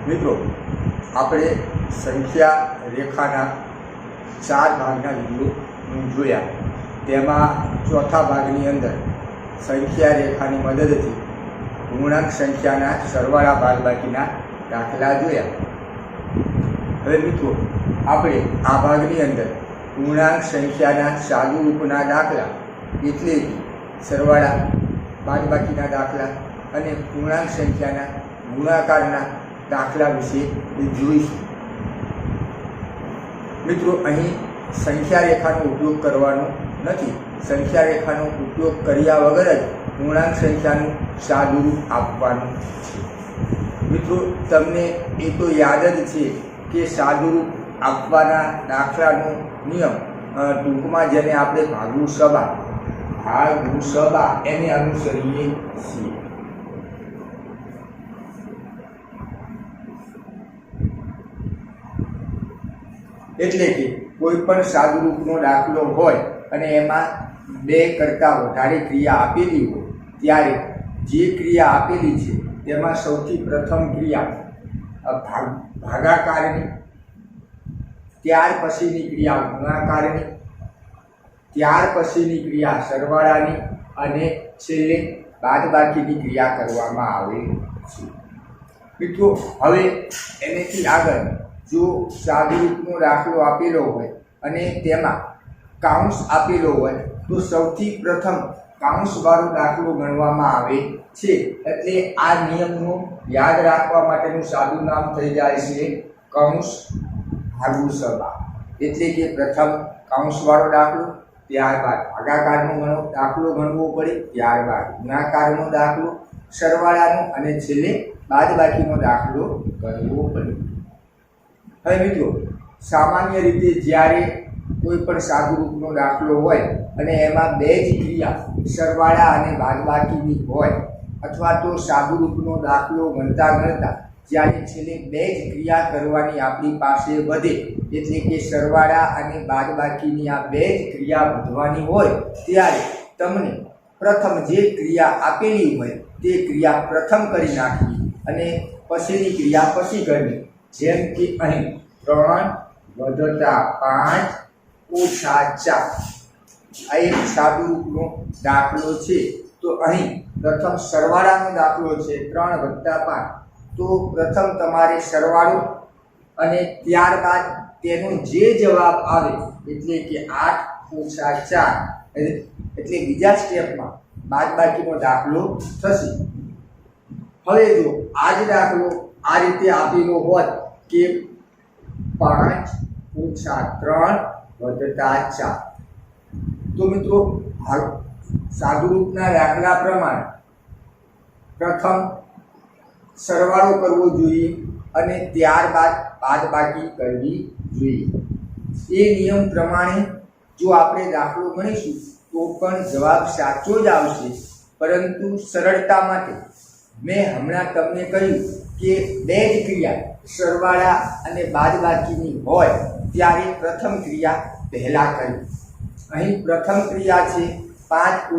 મિત્રો, આપણે સંખ્યા રેખાના 4 ભાગના વિડીયો જોયા। તેમાં ચોથા ભાગની અંદર સંખ્યા રેખાની મદદથી પૂર્ણાંક સંખ્યાના સરવાળા બાદબાકીના દાખલા જોયા। હવે મિત્રો, આપણે આ ભાગની અંદર પૂર્ણાંક સંખ્યાના સાદુ રૂપના દાખલા એટલે કે સરવાળા બાદબાકીના દાખલા અને પૂર્ણાંક સંખ્યાના ગુણાકારના દાખલા વિશે જોઈશું। મિત્રો, અહીં સંખ્યા રેખાનો ઉપયોગ કરવાનો નથી। સંખ્યા રેખાનો ઉપયોગ કર્યા વગર જ પૂર્ણાંક સંખ્યાનું સાદું રૂપ આપવાનું છે। મિત્રો, તમને એ તો યાદ જ છે કે સાદું રૂપ આપવાના દાખલાનો નિયમ ટૂંકમાં જેને આપણે ભાગુસબા એને અનુસરીએ છીએ। એટલે કે કોઈ પણ સાદું રૂપનો દાખલો હોય અને એમાં 2 કરતાં વધારે ક્રિયા આપેલી હોય ત્યારે જે ક્રિયા આપેલી છે તેમાં સૌથી પ્રથમ ક્રિયા ભાગાકારની, ત્યાર પછીની ક્રિયા ગુણાકારની, ત્યાર પછીની ક્રિયા સરવાળાની અને છેલ્લે બાદબાકીની ક્રિયા કરવામાં આવે છે। મિત્રો, હવે એનેથી આગળ જો સાદું રૂપનો દાખલો આપેલો હોય અને તેમાં કાઉન્સ આપેલો હોય તો સૌથી પ્રથમ કાઉન્સવાળો દાખલો ગણવામાં આવે છે। એટલે આ નિયમનો યાદ રાખવા માટેનું સાદું નામ થઈ જાય છે કૌંસ ભાગુસબા। એટલે કે પ્રથમ કાઉન્સવાળો દાખલો, ત્યારબાદ ભાગાકારનો દાખલો ગણવો પડે, ત્યારબાદ ગુણાકારનો દાખલો, સરવાળાનો અને છેલ્લે બાદબાકીનો દાખલો ગણવો પડે। હવે મિત્રો, સામાન્ય રીતે જ્યારે કોઈ પણ સાદું રૂપનો દાખલો હોય અને એમાં 2 જ ક્રિયા સરવાળા અને બાદબાકીની હોય અથવા તો સાદું રૂપનો દાખલો ગણતા જ્યારે છેલ્લે 2 જ ક્રિયા કરવાની આપણી પાસે વધે એટલે કે સરવાળા અને બાદબાકીની આ 2 જ ક્રિયા વધવાની હોય ત્યારે તમને પ્રથમ જે ક્રિયા આપેલી હોય તે ક્રિયા પ્રથમ કરી નાખવી અને પછીની ક્રિયા પછી કરવી। જેમ કે અહીં 3 + 5 - 4 આ એક સાદું રૂપનો દાખલો છે। તો અહીં પ્રથમ સરવાળાનો દાખલો છે 3 + 5, તો પ્રથમ તમારે સરવાળો અને ત્યારબાદ તેનો જે જવાબ આવે એટલે કે 8 - 4 એટલે બીજા સ્ટેપમાં બાદબાકીનો દાખલો થશે। હવે જો આ જ દાખલો આ રીતે આપેલો હોત કે 5 - 3 + 4, તો મિત્રો સાદું રૂપના દાખલા પ્રમાણે પ્રથમ સરવાળો કરવો જોઈએ અને ત્યારબાદ બાદબાકી કરવી જોઈએ। એ નિયમ પ્રમાણે જો આપણે દાખલો ગણીશું તો પણ જવાબ સાચો જ આવશે, પરંતુ સરળતા માટે મેં હમણાં તમને કહ્યું કે 2 જ ક્રિયા સરવાળા અને બાદબાકીની હોય ત્યારે પ્રથમ ક્રિયા પહેલા કરવી। અહીં પ્રથમ ક્રિયા છે 5 -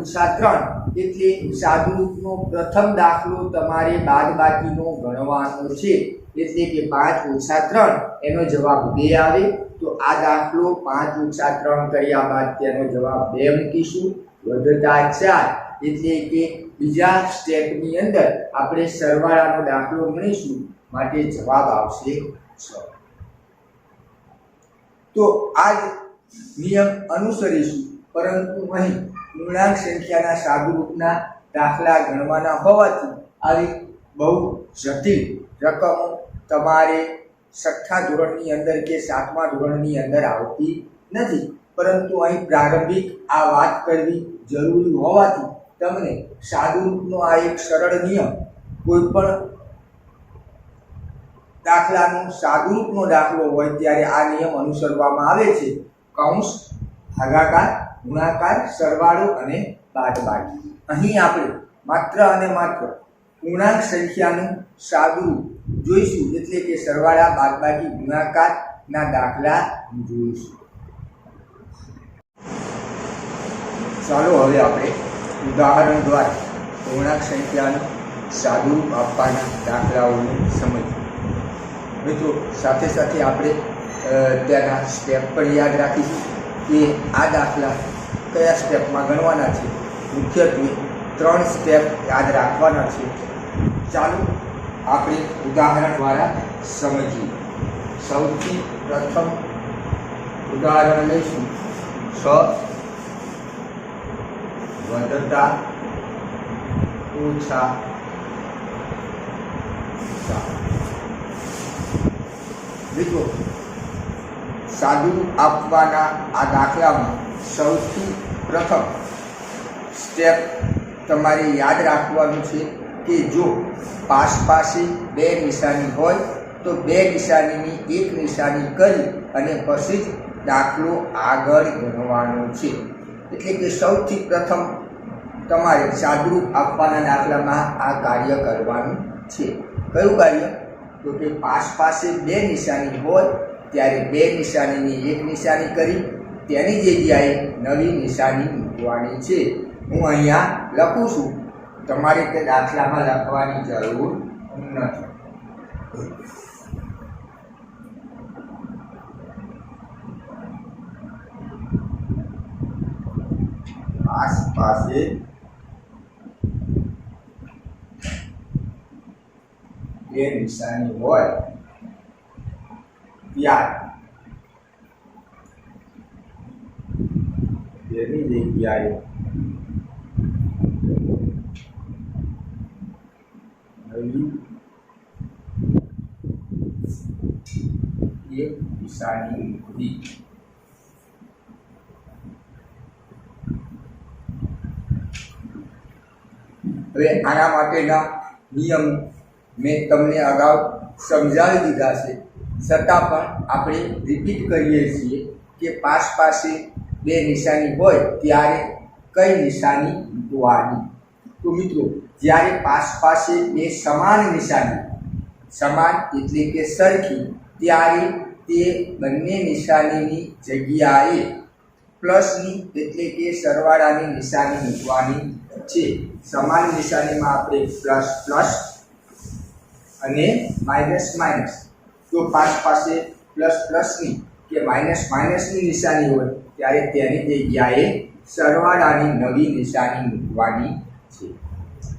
3 એટલે સાદું રૂપનો પ્રથમ દાખલો તમારે બાદબાકીનો ગણવાનો છે। એટલે કે 5 - 3 એનો જવાબ 2 આવે તો આ દાખલો 5 - 3 કર્યા બાદ તેનો જવાબ 2 મૂકીશું, +4 એટલે કે બીજા સ્ટેપની અંદર આપણે સરવાળાનો દાખલો ગણીશું માટે જવાબ આવશે 6। તો આ જ નિયમ અનુસરીશું, પરંતુ અહીં પૂર્ણાંક સંખ્યાના સાદું રૂપના દાખલા ગણવાના હોવાથી આવી બહુ જટિલ રકમો તમારે 6થા ધોરણની અંદર કે 7મા ધોરણની અંદર આવતી નથી, પરંતુ અહીં પ્રારંભિક આ વાત કરવી જરૂરી હોવાથી તમને સાદું રૂપનો આ એક સરળ નિયમ કોઈ પણ દાખલાનો સાદું રૂપનો દાખલો હોય ત્યારે આ નિયમ અનુસરવામાં આવે છે। કૌંસ, ભાગાકાર, ગુણાકાર, સરવાળો અને બાદબાકી। અહીં આપણે માત્ર અને માત્ર પૂર્ણાંક સંખ્યાનું સાદું રૂપ જોઈશું, એટલે કે સરવાળા, બાદબાકી, ગુણાકારના દાખલા જોઈશું। ચાલો હવે આપણે ઉદાહરણ દ્વારા પૂર્ણાંક સંખ્યાનું સાદું રૂપ આપવાના દાખલાઓને સમજીએ। મિત્રો સાથે સાથે આપણે ત્યાંના સ્ટેપ પણ યાદ રાખીશું કે આ દાખલા કયા સ્ટેપમાં ગણવાના છે. મુખ્યત્વે 3 સ્ટેપ યાદ રાખવાના છે. ચાલો આપણે ઉદાહરણ દ્વારા સમજીએ. સૌથી પ્રથમ ઉદાહરણ લઈશું 6 વધતા ઓછા 7. મિત્રો સાદું આપવાના આ દાખલામાં સૌથી પ્રથમ સ્ટેપ તમારે યાદ રાખવાનું છે કે જો પાસ પાસે 2 નિશાની હોય તો 2 નિશાનીની એક નિશાની કરી અને પછી જ દાખલો આગળ ગણવાનો છે. એટલે કે સૌથી પ્રથમ તમારે સાદુરૂપ આપવાના દાખલામાં આ કાર્ય કરવાનું છે. કયું કાર્ય? તો કે પાસ પાસે 2 નિશાની હોય ત્યારે 2 નિશાનીની એક નિશાની કરી તેની જગ્યાએ નવી નિશાની મૂકવાની છે. હું અહીંયા લખું છું, તમારે તે દાખલામાં લખવાની જરૂર નથી. પાસ પાસે 2 નિશાની હોય ત્યારે તેની જગ્યાએ નવી એક નિશાની મૂકવી. હવે આના માટેના નિયમ મેં તમને અગાઉ સમજાવી દીધા છે, છતાં પણ આપણે રિપીટ કરીએ છીએ કે પાસ પાસે 2 નિશાની હોય ત્યારે કઈ નિશાની મૂકવાની. તો મિત્રો જ્યારે પાસ પાસે 2 સમાન નિશાની, સમાન એટલે કે સરખી, ત્યારે તે બંને નિશાનીની જગ્યાએ પ્લસની એટલે કે સરવાળાની નિશાની મૂકવાની છે. સમાન નિશાનીમાં આપણે પ્લસ પ્લસ અને માઇનસ માઇનસ. જો પાસ પાસે પ્લસ પ્લસની કે માઇનસ માઇનસની નિશાની હોય ત્યારે તેની જગ્યાએ સરવાળાની નવી નિશાની મૂકવાની છે.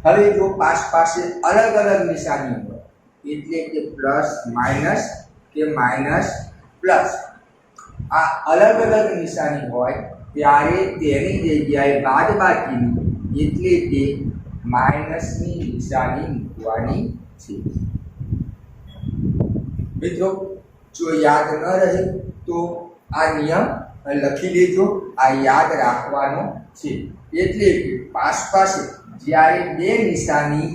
હવે જો પાસ પાસે અલગ અલગ નિશાની હોય એટલે કે પ્લસ માઇનસ કે માઇનસ પ્લસ, આ અલગ અલગ નિશાની હોય ત્યારે તેની જગ્યાએ બાદબાકીની એટલે કે માઇનસની નિશાની મૂકવાની છે. મિત્રો જો યાદ ન રહે તો આ નિયમ લખી દેજો, આ યાદ રાખવાનો છે. એટલે કે પાસ પાસે જ્યારે 2 નિશાની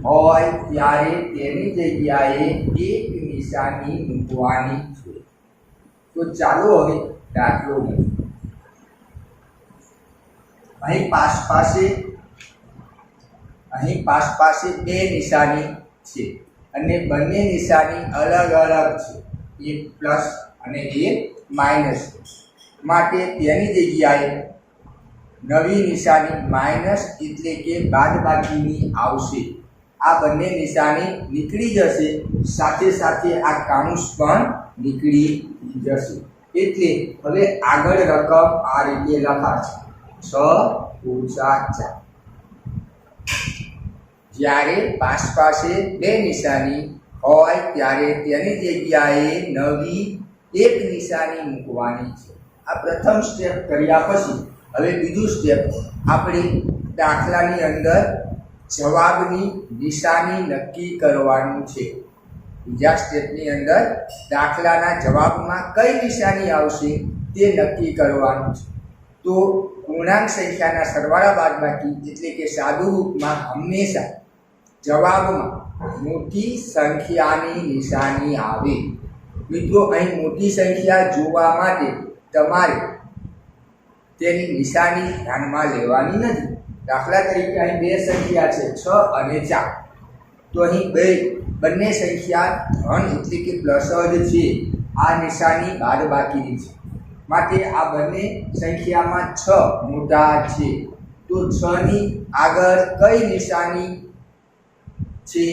હોય ત્યારે તેની જગ્યાએ એક નિશાની મૂકવાની છે. તો ચાલો હવે દાખલો લઈએ. અહીં પાસ પાસે 2 નિશાની છે અને બંને નિશાની અલગ અલગ છે, એક પ્લસ અને એક માઇનસ. માટે તેની જગ્યાએ નવી નિશાની માઇનસ એટલે કે બાદબાકીની આવશે. આ બંને નિશાની નીકળી જશે, સાથે સાથે આ કાઉન્સ પણ નીકળી જશે. એટલે હવે આગળ રકમ આ રીતે લખાશે 6 ઓછા 4. જ્યારે પાસ પાસે 2 નિશાની હોય ત્યારે તેની જગ્યાએ નવી એક નિશાની મૂકવાની છે. આ પ્રથમ સ્ટેપ કર્યા પછી હવે બીજું સ્ટેપ, આપણે દાખલાની અંદર જવાબની નિશાની નક્કી કરવાનું છે. બીજા સ્ટેપની અંદર દાખલાના જવાબમાં કઈ નિશાની આવશે તે નક્કી કરવાનું છે. તો પૂર્ણાંક સંખ્યાના સરવાળા બાદબાકી એટલે કે સાદુ રૂપમાં હંમેશા જવાબમાં મોટી સંખ્યાની નિશાની આવે. મિત્રો અહીં મોટી સંખ્યા જોવા માટે તમારે તેની નિશાની ધ્યાનમાં લેવાની નથી. દાખલા તરીકે અહીં 2 સંખ્યા છે 6 અને 4. તો અહીં બંને સંખ્યા ધન એટલે કે પ્લસ જ છે. આ નિશાની બાદબાકીની છે, માટે આ બંને સંખ્યામાં 6 મોટા છે. તો 6 ની આગળ કઈ નિશાની છે?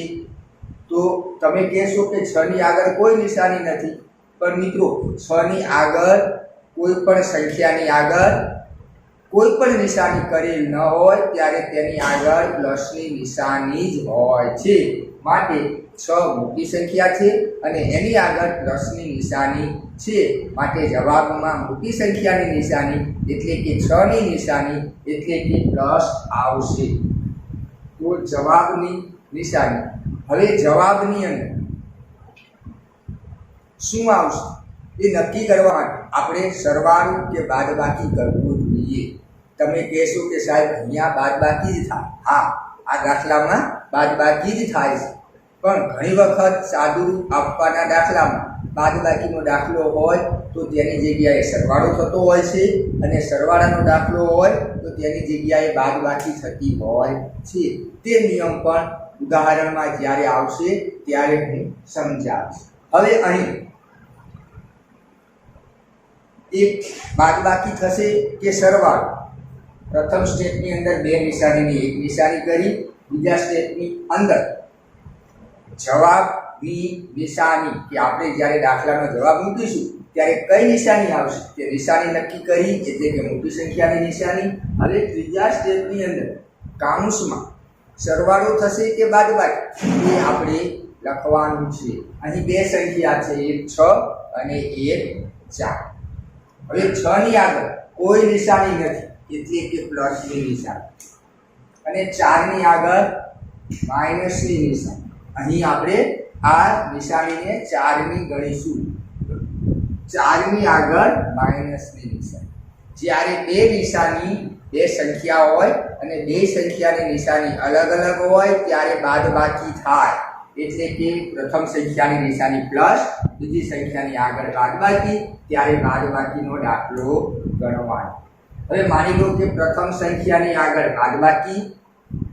તો તમે કહેશો કે 6 ની આગળ કોઈ નિશાની નથી, પણ મિત્રો 6 ની આગળ કોઈ પણ સંખ્યાની આગળ કોઈ પણ નિશાની કરેલ ન હોય ત્યારે તેની આગળ પ્લસની નિશાની જ હોય છે. માટે 6 મોટી સંખ્યા છે અને એની આગળ પ્લસની નિશાની છે. માટે જવાબમાં મોટી સંખ્યાની નિશાની એટલે કે 6 ની નિશાની એટલે કે પ્લસ આવશે. તો જવાબની નિશાની. હવે જવાબની અંદર શું આવશે એ નક્કી કરવા માટે આપણે સરવાળો કે બાદબાકી કરવું જોઈએ. તમે કહેશો કે સાહેબ અહીંયા બાદબાકી જ થાય. હા, આ દાખલામાં બાદબાકી જ થાય છે, પણ ઘણી વખત સાદુરૂપ આપવાના દાખલામાં બાદબાકીનો દાખલો હોય તો તેની જગ્યાએ સરવાળો થતો હોય છે, અને સરવાળાનો દાખલો હોય તો તેની જગ્યાએ બાદબાકી થતી હોય છે. તે નિયમ પણ ઉદાહરણમાં જ્યારે આવશે ત્યારે હું સમજાવીશ. હવે અહીં એક બાદબાકી થશે કે સરવાળો. પ્રથમ સ્ટેપની અંદર 2 નિશાનીની 1 નિશાની કરી, બીજા સ્ટેપની અંદર જવાબની નિશાની કે આપણે જ્યારે દાખલાનો જવાબ મૂકીશું ત્યારે કઈ નિશાની આવશે તે નિશાની નક્કી કરી, એટલે કે મોટી સંખ્યાની નિશાની. હવે ત્રીજા સ્ટેપની અંદર કાઉન્સમાં સરવાળો થશે કે બાદબાકી એ આપણે લખવાનું છે. અહીં 2 સંખ્યા છે, એક 6 અને એક 4. હવે 6 ની આગળ કોઈ નિશાની નથી એટલે કે પ્લસની નિશાની, અને 4 ની આગળ માઇનસની નિશાની. અહીં આપણે આ નિશાનીને 4 ની ગણીશું. 4 ની આગળ માઇનસની નિશાની. જ્યારે 2 નિશાની 2 સંખ્યા હોય અને 2 સંખ્યાની નિશાની અલગ અલગ હોય ત્યારે બાદબાકી થાય. એટલે કે પ્રથમ સંખ્યાની નિશાની પ્લસ, બીજી સંખ્યાની આગળ બાદબાકી, ત્યારે બાદબાકીનો દાખલો ગણવાનો. હવે માની લો કે પ્રથમ સંખ્યાની આગળ બાદબાકી,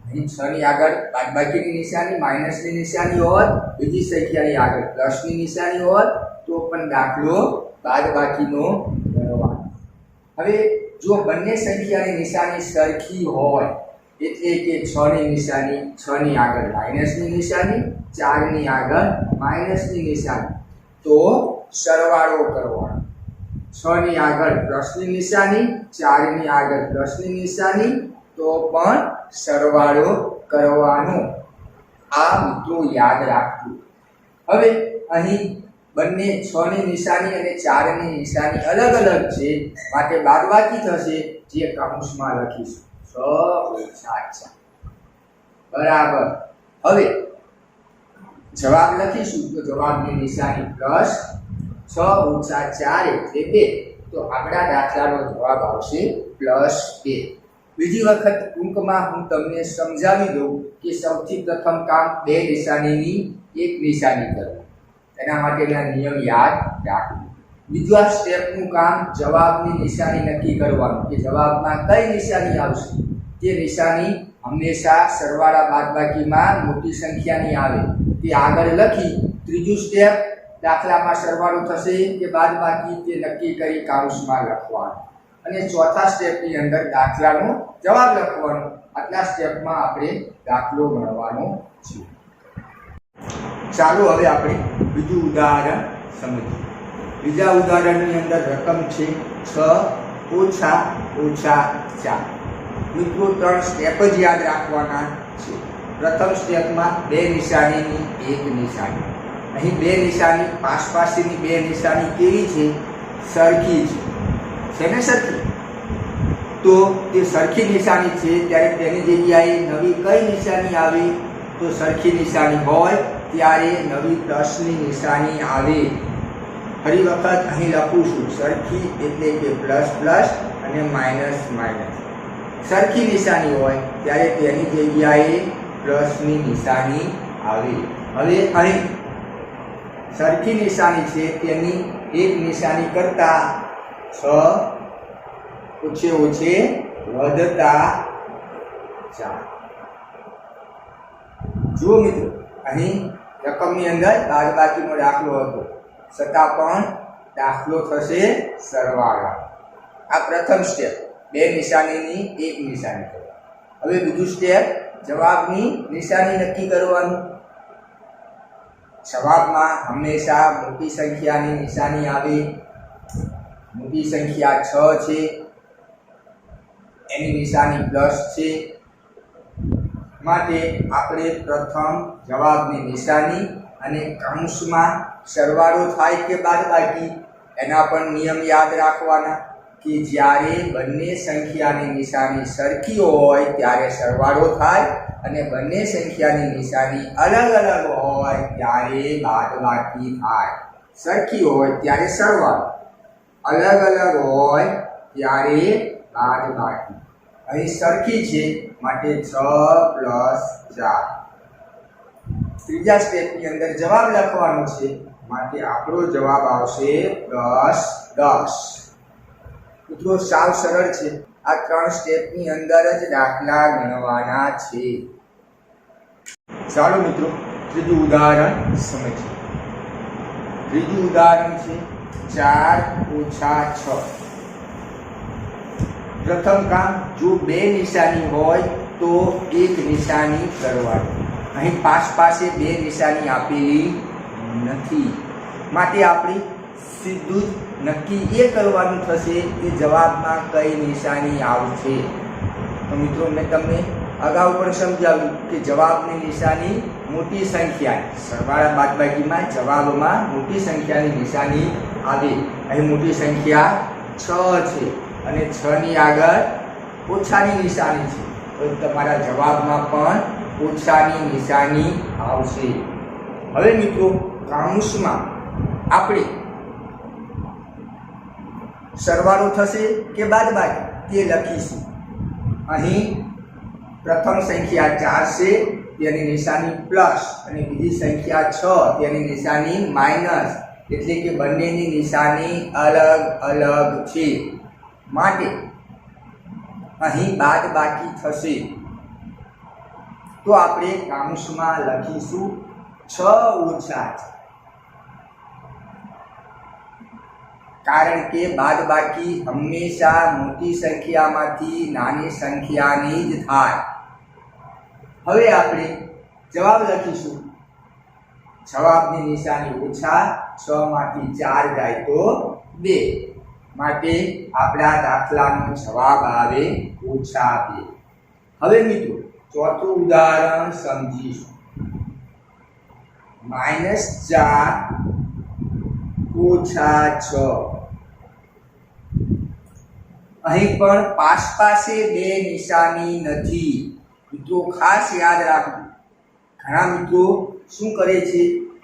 અહીં 6 ની આગળ બાદબાકીની નિશાની માઇનસની નિશાની હોય, બીજી સંખ્યાની આગળ પ્લસની નિશાની હોય તો પણ દાખલો બાદબાકીનો ગણવાનો. હવે જો બંને સંખ્યાની નિશાની સરખી હોય એટલે કે 6 ની નિશાની 6 ની આગળ માઇનસની નિશાની, 4 ની આગળ માઇનસની નિશાની, તો સરવાળો કરવાનો. 6 ની આગળ પ્લસની નિશાની, 4 ની આગળ પ્લસની નિશાની, તો પણ સરવાળો કરવાનો. આ મિત્રો યાદ રાખવું. હવે અહીં બંને 6 ની નિશાની અને 4 ની નિશાની અલગ અલગ છે, માટે બાદબાકી થશે, જે કૌંસમાં લખીશું 6 - 4 બરાબર. હવે જવાબ લખીશું તો જવાબની નિશાની પ્લસ 6 - 4 એટલે 2, તો આપણા દાખલાનો જવાબ આવશે +2. બીજી વખત ટૂંકમાં હું તમને સમજાવી દઉં કે સૌથી પ્રથમ કામ 2 નિશાનીની 1 નિશાની કરવું, એના માટેના નિયમ યાદ રાખવું. બીજા સ્ટેપનું કામ જવાબની નિશાની નક્કી કરવાનું કે જવાબમાં કઈ નિશાની આવશે. તે નિશાની હંમેશા સરવાળા બાદબાકીમાં મોટી સંખ્યાની આવે તે આગળ લખી, ત્રીજું સ્ટેપ દાખલામાં સરવાળો થશે કે બાદબાકી તે નક્કી કરી કાઉન્સમાં લખવાનું, અને ચોથા સ્ટેપની અંદર દાખલાનો જવાબ લખવાનો. આટલા સ્ટેપમાં આપણે દાખલો ગણવાનો છે. ચાલો હવે આપણે બીજું ઉદાહરણ સમજીએ. બીજા ઉદાહરણની અંદર રકમ છે 6 - 4. મિત્રો 3 સ્ટેપ જ યાદ રાખવાના છે. પ્રથમ સ્ટેપમાં 2 નિશાનીની 1 નિશાની. અહીં 2 નિશાની પાસપાસીની 2 નિશાની કેવી છે? સરખી છે ને સરખી? તો તે સરખી નિશાની છે ત્યારે તેની જગ્યાએ નવી કઈ નિશાની આવે? તો સરખી નિશાની હોય ત્યારે નવી પ્લસની નિશાની આવે. ફરી વખત અહીં લખું છું, સરખી એટલે કે પ્લસ પ્લસ અને માઇનસ માઇનસ. સરખી નિશાની હોય ત્યારે તેની જગ્યાએ પ્લસની નિશાની આવે. હવે અહીં સરખી નિશાની છે તેની 1 નિશાની કરતા 6 ઓછે ઓછે વધતા 4. જુઓ મિત્રો, અહીં રકમની અંદર બાદબાકીનો દાખલો હતો, છતાં પણ દાખલો થશે સરવાળા. આ પ્રથમ સ્ટેપ 2 નિશાનીની 1 નિશાની કરવા. હવે બીજું સ્ટેપ જવાબની નિશાની નક્કી કરવાનું. જવાબમાં હંમેશા મોટી સંખ્યાની નિશાની આવે. મોટી સંખ્યા 6 છે, એની નિશાની પ્લસ છે. માટે આપણે પ્રથમ જવાબની નિશાની અને કૌંસમાં સરવાળો થાય કે બાદબાકી એના પણ નિયમ યાદ રાખવાના કે જ્યારે બંને સંખ્યાની નિશાની સરખી હોય ત્યારે સરવાળો થાય અને બંને સંખ્યાની નિશાની અલગ અલગ હોય ત્યારે બાદબાકી થાય. સરખી હોય ત્યારે સરવાળો, અલગ અલગ હોય ત્યારે બાદબાકી. અહીં સરખી છે માટે 6 + 4. ત્રીજા સ્ટેપની અંદર જવાબ લખવાનો છે માટે આપણો જવાબ આવશે +10. મિત્રો સાવ સરળ છે. આ 3 સ્ટેપની અંદર જ દાખલા ગણવાના છે. ચાલો મિત્રો ત્રીજું ઉદાહરણ સમજીએ. ત્રીજું ઉદાહરણ છે 4 - 6. પ્રથમ કામ, જો 2 નિશાની હોય તો એક નિશાની કરવાની. અહીં પાસે 2 નિશાની આપેલી નથી માટે આપણે સીધું જ નક્કી એ કરવાનું થશે કે જવાબમાં કઈ નિશાની આવશે. તો મિત્રો મેં તમને અગાઉ પણ સમજાવ્યું કે જવાબની નિશાની મોટી સંખ્યા, સરવાળા બાદબાકીમાં જવાબમાં મોટી સંખ્યાની નિશાની આવે. અહીં મોટી સંખ્યા 6 છે અને 6 ની આગળ ઓછાની નિશાની છે, તો તમારા જવાબમાં પણ ઓછાની નિશાની આવશે. હવે મિત્રો કૌંસમાં આપણે સરવાળો થશે કે બાદબાકી તે લખીશું. અહીં પ્રથમ સંખ્યા 4 છે તેની નિશાની પ્લસ અને બીજી સંખ્યા 6 તેની નિશાની માઇનસ, એટલે કે બંનેની નિશાની અલગ અલગ છે માટે અહીં બાદબાકી થશે. તો આપણે કૌંસમાં લખીશું 6 - 4, કારણ કે બાદબાકી હંમેશા મોટી સંખ્યામાંથી નાની સંખ્યાની જ થાય. હવે આપણે જવાબ લખીશું. જવાબની નિશાની ઓછા, 6 માંથી 4 જાય તો 2 માટે આપણા દાખલાનો જવાબ આવે -2. હવે મિત્રો ચોથું ઉદાહરણ સમજીશું. -4 - 6. અહીં પણ પાસે 2 નિશાની નથી. મિત્રો ખાસ યાદ રાખવું, ઘણા મિત્રો શું કરે છે,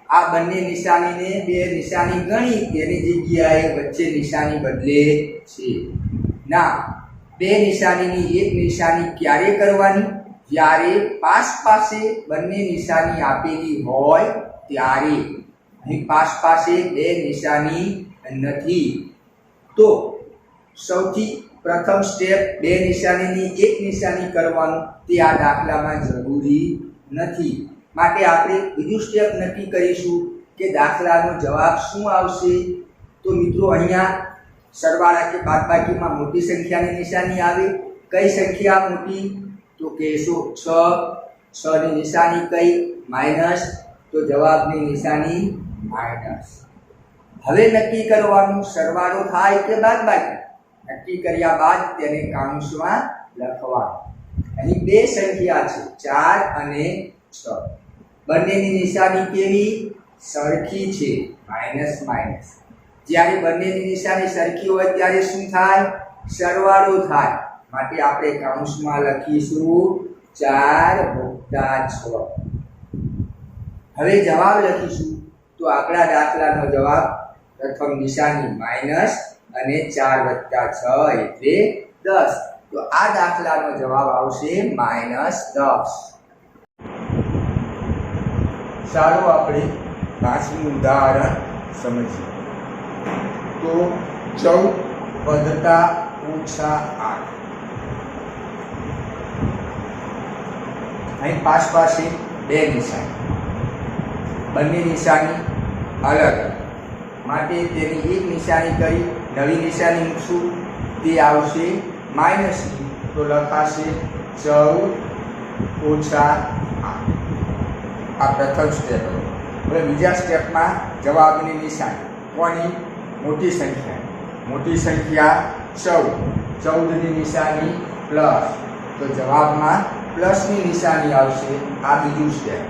આ બંને નિશાનીને 2 નિશાની ગણી તેની જગ્યાએ વચ્ચે નિશાની બદલે છે. ના, 2 નિશાનીની એક નિશાની ક્યારે કરવાની? જ્યારે પાસે બંને નિશાની આપેલી હોય ત્યારે. અહીં પાસે 2 નિશાની નથી, તો સૌથી પ્રથમ સ્ટેપ 2 નિશાનીની એક નિશાની કરવાનું તે આ દાખલામાં જરૂરી નથી. માટે આપણે બીજું સ્ટેપ નક્કી કરીશું કે દાખલાનો જવાબ શું આવશે. તો મિત્રો અહીંયા સરવાળા કે બાદબાકીમાં મોટી સંખ્યાની નિશાની આવે. કઈ સંખ્યા મોટી? તો કહેશો 6 ની નિશાની કઈ? માઇનસ, તો જવાબની નિશાની માઇનસ. હવે નક્કી કરવાનું સરવાળો થાય કે બાદબાકી. નક્કી કર્યા બાદ તેને કૌંસમાં લખવાનું. અહીં 2 સંખ્યા છે 4 અને 6. બંનેની નિશાની કેવી? સરખી છે, માઇનસ માઇનસ. જ્યારે બંનેની નિશાની સરખી હોય ત્યારે શું થાય? સરવાળો થાય. માટે આપણે કૌંસમાં લખીશું 4 + 6. હવે જવાબ લખીશું. તો આપણા દાખલાનો જવાબ પ્રથમ નિશાની માઇનસ અને 4 + 6 એટલે 10. તો આ દાખલાનો જવાબ આવશે -10. ચાલો આપણે પાંચમું ઉદાહરણ સમજીએ. તો 14 + 8. અહીં પાસે 2 નિશાની, બંને નિશાની અલગ માટે તેની એક નિશાની કરી નવી નિશાની મૂકશું, તે આવશે માઇનસની. તો લખાશે 14 - 8. આ પ્રથમ સ્ટેપ. હવે બીજા સ્ટેપમાં જવાબની નિશાની કોની? મોટી સંખ્યા. મોટી સંખ્યા 14. 14ની નિશાની પ્લસ, તો જવાબમાં પ્લસની નિશાની આવશે. આ બીજું સ્ટેપ.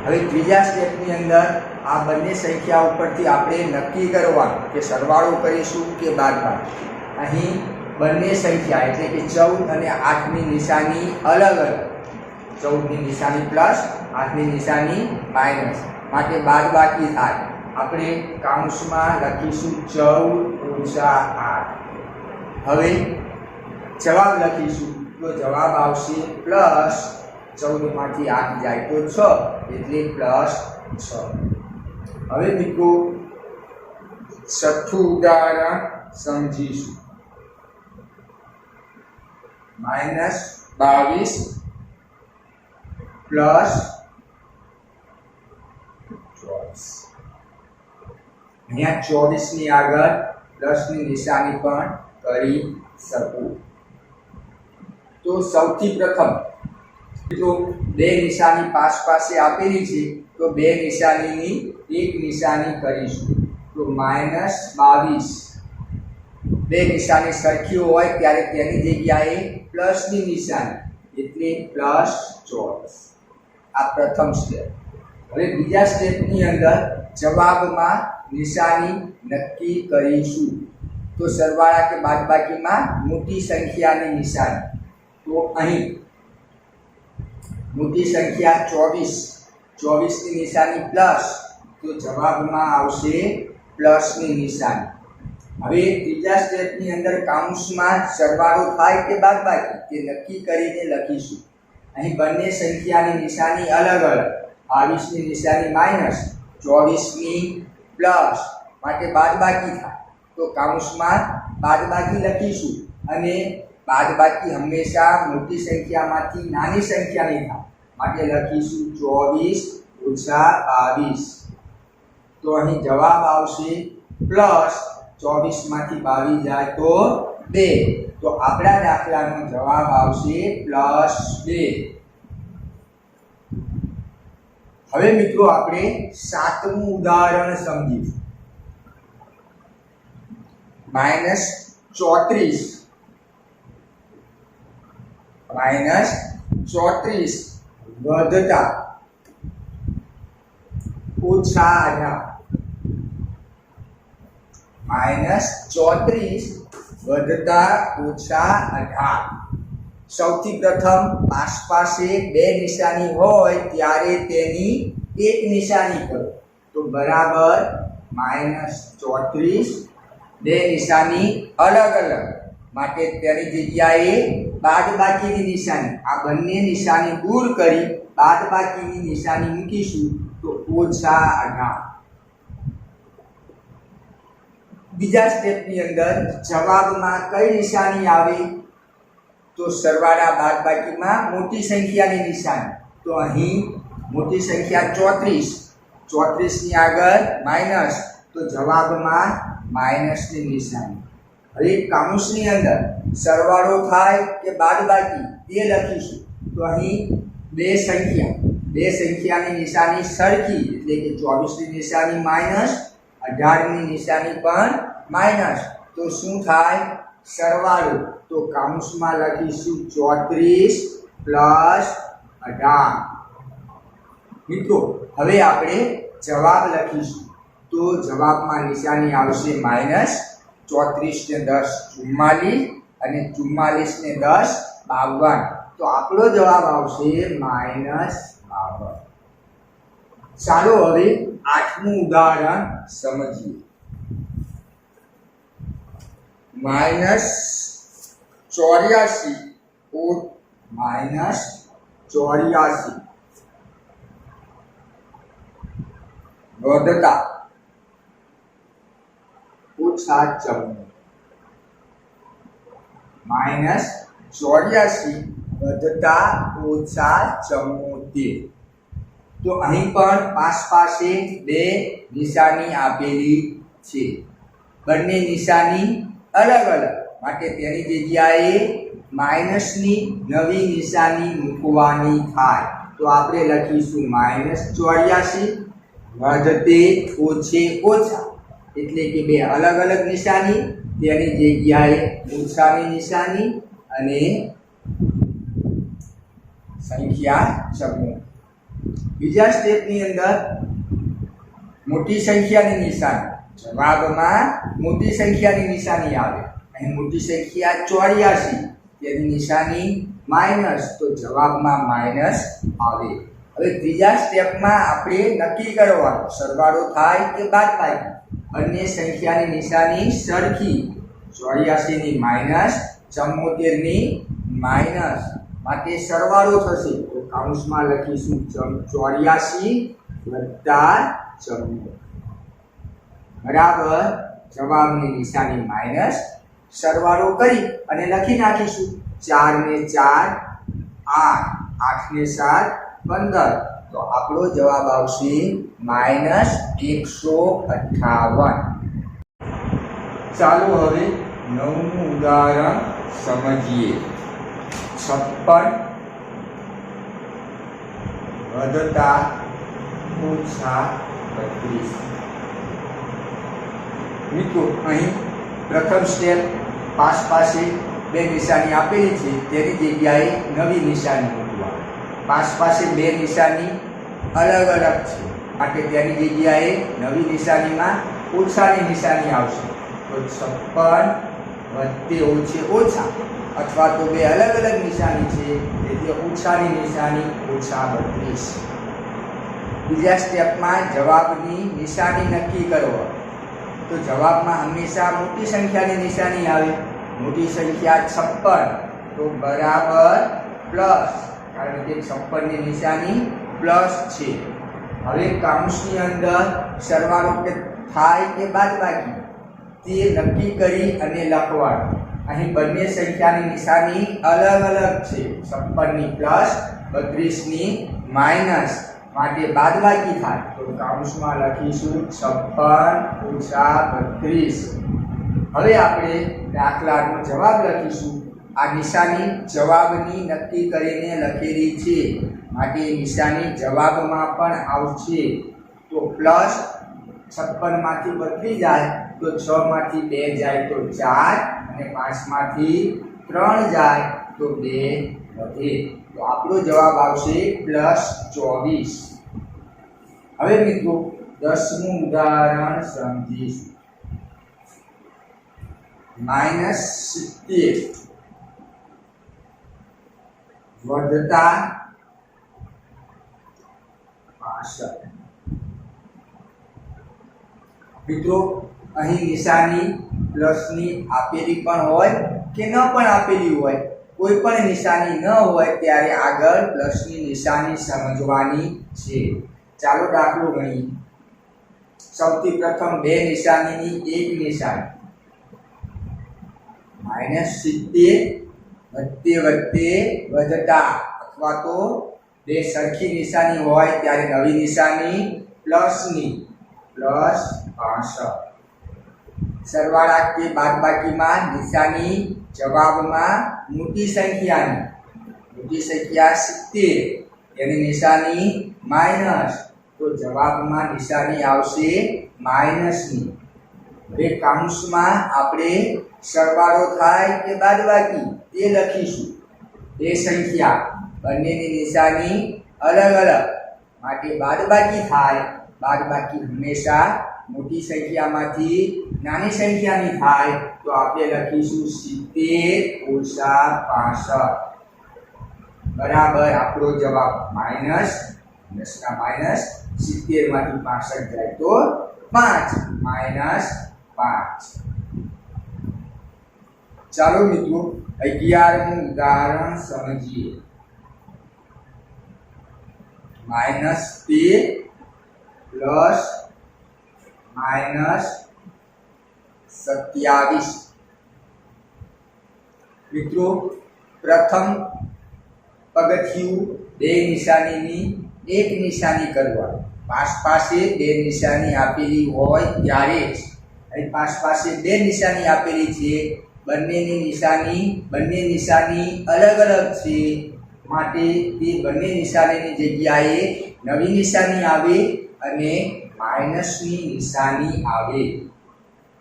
હવે ત્રીજા સ્ટેપની અંદર આ બંને સંખ્યા ઉપરથી આપણે નક્કી કરવાનું કે સરવાળો કરીશું કે બાદબાકી. અહીં બંને સંખ્યા એટલે કે 14 અને 8ની નિશાની અલગ અલગ. 14ની નિશાની પ્લસ, 8ની નિશાની માઇનસ, માટે બાદબાકી થાય. આપણે કાઉન્સમાં લખીશું 14 - 8. હવે જવાબ લખીશું તો જવાબ આવશે પ્લસ 14 માંથી 8 જાય તો 6 એટલે પ્લસ 6. હવે મિત્રો છઠ્ઠું ઉદાહરણ સમજીશું. -22 પ્લસ 24. અહીંયા 24 ની આગળ પ્લસની નિશાની પણ કરી શકું. તો સૌથી પ્રથમ મિત્રો બે નિશાની પાસે આપેલી છે, તો બે નિશાનીની એક નિશાની કરીશું. તો -22 બે નિશાની સરખી હોય ત્યારે તેની જગ્યાએ પ્લસની નિશાની એટલે +24. આ પ્રથમ સ્ટેપ. હવે બીજા સ્ટેપની અંદર જવાબમાં નિશાની નક્કી કરીશું. તો સરવાળા કે બાદબાકીમાં મોટી સંખ્યાની નિશાની. તો અહીં મોટી સંખ્યા 24ની નિશાની પ્લસ, તો જવાબમાં આવશે પ્લસની નિશાની. હવે ત્રીજા સ્ટેપની અંદર કાઉન્સમાં સરવાળો થાય કે બાદબાકી તે નક્કી કરીને લખીશું. અહીં બંને સંખ્યાની નિશાની અલગ અલગ. 22ની નિશાની માઇનસ, 24ની પ્લસ, માટે બાદબાકી થાય. તો કાઉન્સમાં બાદબાકી લખીશું અને બાદબાકી હંમેશા મોટી સંખ્યામાંથી નાની સંખ્યાની થાય, માટે લખીશું 24 - 22. તો અહીં જવાબ આવશે પ્લસ 24 માંથી 22 જાય તો 2. તો આપણા દાખલાનો જવાબ આવશે +2. હવે મિત્રો આપણે સાતમું ઉદાહરણ સમજીશું. -34 વધતા -18. -34 વધતા -18. સૌથી પ્રથમ પાસે બે નિશાની હોય ત્યારે તેની એક નિશાની કરો. તો બરાબર -34 બે નિશાની અલગ અલગ, માટે તેની જગ્યાએ બાદબાકીની નિશાની. આ બંને નિશાની દૂર કરી બાદબાકીની નિશાની મૂકીશું તો -18. બીજા સ્ટેપની અંદર જવાબમાં કઈ નિશાની આવે? તો સરવાળા બાદબાકીમાં મોટી સંખ્યાની નિશાની. તો અહીં મોટી સંખ્યા 34 ની આગળ માઇનસ, તો જવાબમાં માઇનસની નિશાની. હવે કાઉન્સની અંદર સરવાળો થાય કે બાદબાકી તે લખીશું. તો અહીં બે સંખ્યાની નિશાની સરખી એટલે કે 24ની નિશાની માઇનસ, 18ની નિશાની પણ માઇનસ. તો શું થાય? સરવાળો. તો કાઉન્સમાં લખીશું 34 + 18. મિત્રો હવે આપણે જવાબ લખીશું. તો જવાબમાં નિશાની આવશે -34 ને 10 44 અને 44 ને 10 52. તો આપણો જવાબ આવશે -52. ચાલો હવે આઠમું ઉદાહરણ સમજીએ. -84 વધતા -94. -84 વધતા -74. તો અહીં પણ પાસે બે નિશાની આપેલી છે. બંને નિશાની અલગ અલગ, માટે તેની જગ્યાએ માઇનસની નવી નિશાની મૂકવાની થાય. તો આપણે લખીશું -84 વધતે ઓછે ઓછા એટલે કે બે અલગ અલગ નિશાની, તેની જગ્યાએ ઓછાની નિશાની અને સંખ્યા સમૂહ. બીજા સ્ટેપની અંદર મોટી સંખ્યાની નિશાની, જવાબમાં મોટી સંખ્યાની નિશાની આવે. અહીં મોટી સંખ્યા 84, તેની નિશાની માઇનસ, તો જવાબમાં માઇનસ આવે. હવે ત્રીજા સ્ટેપમાં આપણે નક્કી કરવાનું સરવાળો થાય કે બાદબાકી. બંને સંખ્યાની નિશાની સરખી, 84 ની માઇનસ 74 ની માઇનસ, માટે સરવાળો થશે. તો કૌંસમાં લખીશું 84 વત્તા 94 બરાબર જવાબની નિશાની માઇનસ, સરવાળો કરી અને લખી નાખીશું 4 ને 4 8, 8 ને 7 15, તો આપણો જવાબ આવશે -158. ચાલો હવે 9મું ઉદાહરણ સમજીએ. 56 વધતા ઓછા 32. મિત્રો અહીં પ્રથમ સ્ટેપ પાસ પાસે બે નિશાની આપેલી છે, તેની જગ્યાએ નવી નિશાની મૂકવા. પાસ પાસે બે નિશાની અલગ અલગ છે, માટે તેની જગ્યાએ નવી નિશાનીમાં ઓછાની નિશાની આવશે. તો 56 વત્તે ઓછે ઓછા, અથવા તો બે અલગ અલગ નિશાની છે તેથી ઓછાની નિશાની -32. બીજા સ્ટેપમાં જવાબની નિશાની નક્કી કરો. તો જવાબમાં હંમેશા મોટી સંખ્યાની નિશાની આવે. મોટી સંખ્યા 56, તો બરાબર પ્લસ, કારણ કે 56 ની નિશાની પ્લસ છે. હવે કૌંસની અંદર સરવાળો કે થાય કે બાદબાકી તે નક્કી કરી અને લખવાનું. અહીં બંને સંખ્યાની નિશાની અલગ અલગ છે, 56 ની પ્લસ 32 ની માઇનસ, માટે બાદબાકી થાય. તો કૌંસમાં લખીશું 56 - 32. હવે આપણે દાખલાનો જવાબ લખીશું. આ નિશાની જવાબની નક્કી કરીને લખેલી છે, માટે નિશાની જવાબમાં પણ આવશે. તો પ્લસ 56 માંથી 32 જાય તો 6 માંથી 2 જાય તો 4, અને 5 માંથી 3 જાય તો 2 વધે. તો આપણો જવાબ આવશે +24. હવે મિત્રો 10મું ઉદાહરણ સમજીશું. -70 વધતા 65. મિત્રો અહીં નિશાની પ્લસની આપેલી પણ હોય કે ન પણ આપેલી હોય, કોઈ પણ નિશાની ન હોય ત્યારે આગળ પ્લસની નિશાની સમજવાની છે. ચાલો દાખલો ગણીએ. સૌથી પ્રથમ બે નિશાનીની એક નિશાની, -70 વત્તે વત્તે વધતા, અથવા તો બે સરખી નિશાની હોય ત્યારે નવી નિશાની પ્લસની, +65. સરવાળા કે બાદબાકીમાં નિશાની જવાબમાં મોટી સંખ્યાની, મોટી સંખ્યા 70, એની નિશાની માઇનસ, તો જવાબમાં નિશાની આવશે માઇનસની. હવે કૌંસમાં આપણે સરવાળો થાય કે બાદબાકી તે લખીશું. બે સંખ્યા બંનેની નિશાની અલગ અલગ, માટે બાદબાકી થાય. બાદબાકી હંમેશા મોટી સંખ્યામાંથી નાની સંખ્યાની થાય, તો આપણે લખીશું 70 - 65 બરાબર આપણો જવાબ -10 ના માઇનસ, 70 માંથી 65 જાય તો 5, -5. ચાલો મિત્રો 11મું ઉદાહરણ સમજીએ. -13 પ્લસ -27. મિત્રો પ્રથમ પગથિયું બે નિશાનીની એક નિશાની કરવા. પાસ પાસે બે નિશાની આપેલી હોય ત્યારે જ, અહીં પાસ પાસે બે નિશાની આપેલી છે, બંને નિશાની અલગ અલગ છે, માટે તે બંને નિશાનીની જગ્યાએ નવી નિશાની આવે અને માઇનસની નિશાની આવે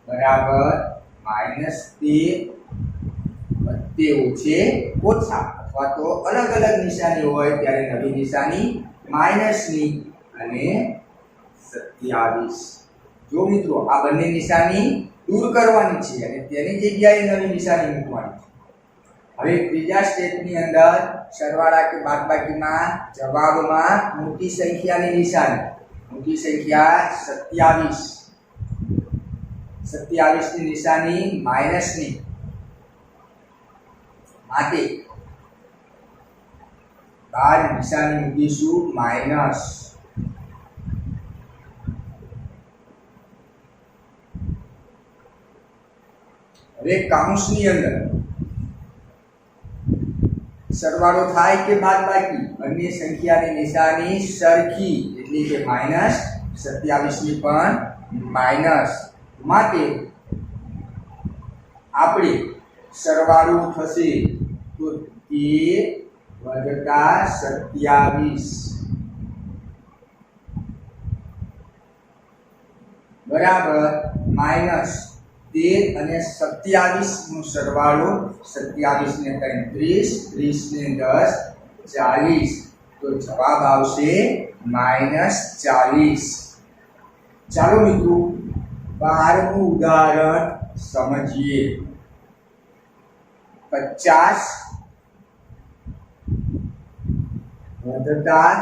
બરાબર -13 વત્તે ઓછે ઓછા અથવા તો અલગ અલગ નિશાની હોય ત્યારે નવી નિશાની માઇનસની અને 27. જો મિત્રો આ બંને નિશાની દૂર કરવાની છે અને તેની જગ્યાએ નવી નિશાની મૂકવાની છે. હવે ત્રીજા સ્ટેપની અંદર સરવાળા કે બાદબાકીમાં જવાબમાં મોટી સંખ્યાની નિશાની, મોટી સંખ્યા 27 ની નિશાની માઇનસની માટે બહાર નિશાની મૂકીશું માઇનસ. હવે કૌંસની અંદર સરવાળો થાય કે બાદબાકી બંને સંખ્યાની નિશાની સરખી એટલે કે -27 ની પણ માઇનસ માટે આપણે સરવાળો થશે તો 13 + 27 બરાબર -13 અને 27 નો સરવાળો 27 ને 30 30 ને 10 40 તો જવાબ આવશે -40. ચાલો મિત્રો 12મું ઉદાહરણ સમજીએ. 50 વધતા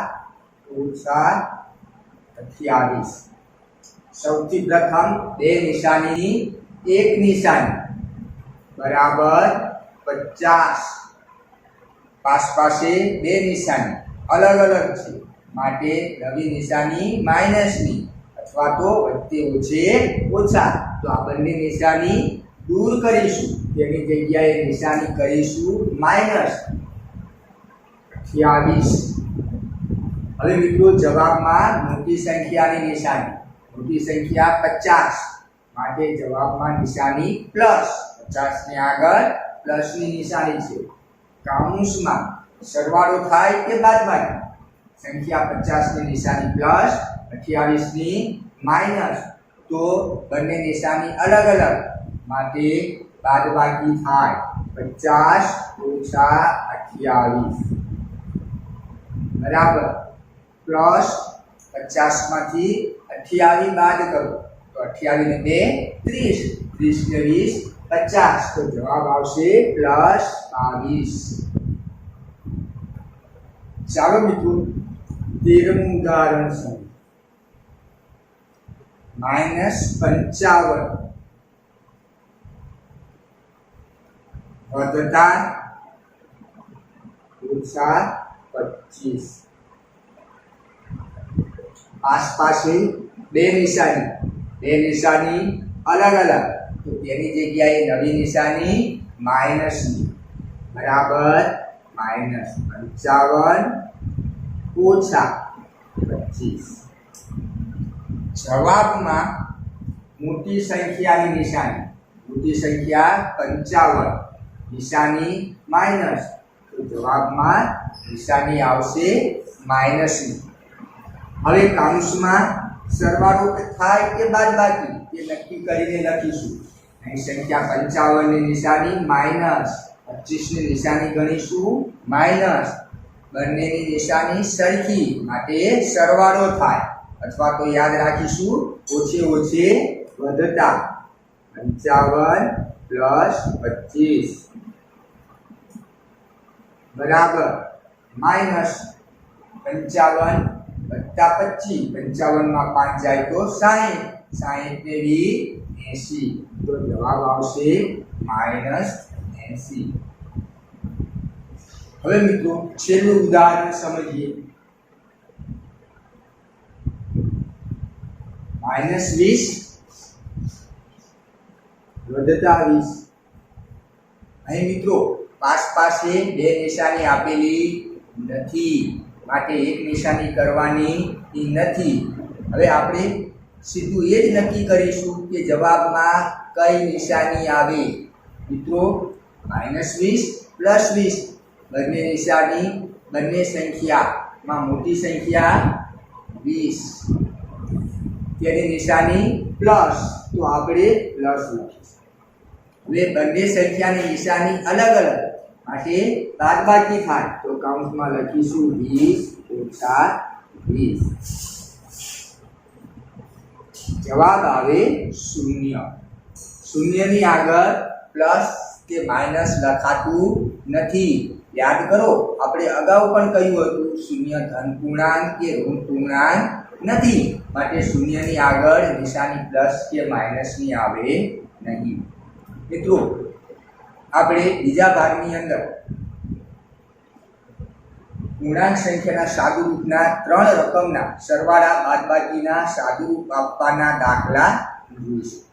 ઓછા 28. સૌથી પ્રથમ બે નિશાનીની એક નિશાની બરાબર 50. પાસ પાસે બે નિશાની અલગ અલગ છે માટે નવી નિશાની માઇનસની અથવા તો વચ્ચે ઓછે ઓછા. તો આ બંને નિશાની દૂર કરીશું, તેની જગ્યાએ નિશાની કરીશું -28. હવે મિત્રો જવાબમાં મોટી સંખ્યાની નિશાની, મોટી સંખ્યા 50 માટે જવાબમાં નિશાની પ્લસ, 50 ની આગળ પ્લસની નિશાની છે. કૌંસમાં સરવાળો થાય કે બાદબાકી સંખ્યા 50 ની નિશાની પ્લસ, 28 ની માઇનસ. તો બંને નિશાની અલગ અલગ માટે બાદબાકી થાય 50 - 28 બરાબર પ્લસ 50 માંથી 28 બાદ કરો તો 28 ને 2 30 30 ને 20 50 તો જવાબ આવશે +22. ચાલો મિત્રો 13મું ઉદાહરણ સમજીએ. -55 વધતા ઓછા 25. આસપાસે બે નિશાની અલગ અલગ તો તેની જગ્યાએ નવી નિશાની માઇનસની બરાબર -55 ઓછા 25. જવાબમાં મોટી સંખ્યાની નિશાની, મોટી સંખ્યા 55 નિશાની માઇનસ તો જવાબમાં નિશાની આવશે માઇનસની. હવે કૌંસમાં સરવાળો થાય કે બાદબાકી તે નક્કી કરીને લખીશું. અહીં સંખ્યા 55 ની નિશાની માઇનસ, 25 ની નિશાની ગણીશું માઇનસ. બંનેની નિશાની સરખી માટે સરવાળો થાય અથવા તો યાદ રાખીશું ઓછે ઓછે વધતા 55 + 25 બરાબર -55 વત્તા 25. 55 માં 5 જાય તો 60, 60 ને 80 તો જવાબ આવશે -80. હવે મિત્રો છેલ્લું ઉદાહરણ સમજીએ. -20 વધતા 20. અહીં મિત્રો પાસે બે નિશાની આપેલી નથી માટે એક નિશાની કરવાની નથી. હવે આપણે સીધું એ જ નક્કી કરીશું કે જવાબમાં કઈ નિશાની આવે. મિત્રો -20 + 20 બંને નિશાની બંને સંખ્યામાં મોટી સંખ્યા 20 તેની નિશાની પ્લસ, તો આપણે પ્લસ લખીશું. હવે બંને સંખ્યાની નિશાની અલગ અલગ માટે બાદબાકી થાય, તો કૌંસમાં લખીશું 20 - 20. જવાબ આવે 0. શૂન્યની આગળ પ્લસ કે માઇનસ લખાતું નથી. યાદ કરો, આપણે અગાઉ પણ કહ્યું હતું શૂન્ય ધન પૂર્ણાંક કે ઋણ પૂર્ણાંક નથી, માટે શૂન્યની આગળ નિશાની પ્લસ કે માઇનસની આવે નહીં. મિત્રો, આપણે બીજા ભાગની અંદર પૂર્ણાંક સંખ્યાના સાદુરૂપના 3 રકમના સરવાળા બાદબાકીના સાદુરૂપ આપવાના દાખલા જોઈશું.